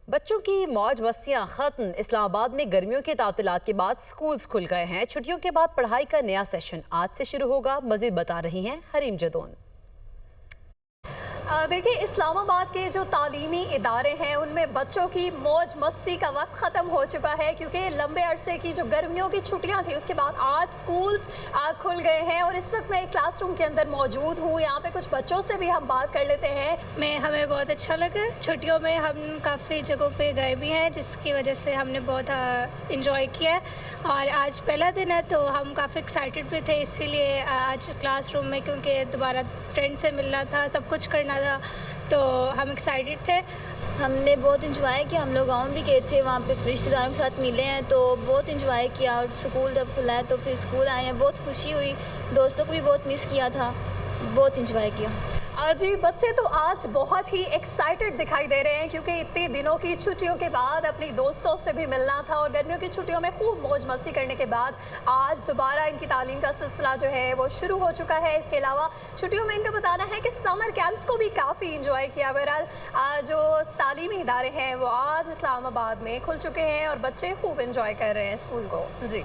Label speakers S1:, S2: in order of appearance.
S1: बच्चों की मौज मस्तियां खत्म। इस्लामाबाद में गर्मियों के तातिलात के बाद स्कूल्स खुल गए हैं। छुट्टियों के बाद पढ़ाई का नया सेशन आज से शुरू होगा। मजीद बता रही हैं हरीम जदोन।
S2: देखिए, इस्लामाबाद के जो तालीमी इदारे हैं उनमें बच्चों की मौज मस्ती का वक्त ख़त्म हो चुका है, क्योंकि लंबे अरसे की जो गर्मियों की छुट्टियां थी उसके बाद आज स्कूल्स खुल गए हैं। और इस वक्त मैं एक क्लासरूम के अंदर मौजूद हूँ। यहाँ पे कुछ बच्चों से भी हम बात कर लेते हैं।
S3: हमें बहुत अच्छा लगा। छुट्टियों में हम काफ़ी जगहों पे गए भी हैं, जिसकी वजह से हमने बहुत इंजॉय किया है। और आज पहला दिन है तो हम काफ़ी एक्साइटेड भी थे, इसीलिए आज क्लासरूम में, क्योंकि दोबारा फ्रेंड से मिलना था, सब कुछ करना था, तो हम एक्साइटेड थे।
S4: हमने बहुत इंजॉय किया। हम लोग गाँव भी गए थे, वहाँ पे रिश्तेदारों के साथ मिले हैं तो बहुत इंजॉय किया। और स्कूल जब खुला है तो फिर स्कूल आए हैं, बहुत खुशी हुई। दोस्तों को भी बहुत मिस किया था, बहुत इंजॉय किया।
S2: जी, बच्चे तो आज बहुत ही एक्साइटेड दिखाई दे रहे हैं, क्योंकि इतने दिनों की छुट्टियों के बाद अपनी दोस्तों से भी मिलना था और गर्मियों की छुट्टियों में खूब मौज मस्ती करने के बाद आज दोबारा इनकी तालीम का सिलसिला जो है वो शुरू हो चुका है। इसके अलावा छुट्टियों में इनका बताना है कि समर कैंप्स को भी काफ़ी इंजॉय किया। बहरहाल जो तालीमी इदारे हैं वो आज इस्लामाबाद में खुल चुके हैं और बच्चे खूब इंजॉय कर रहे हैं स्कूल को। जी।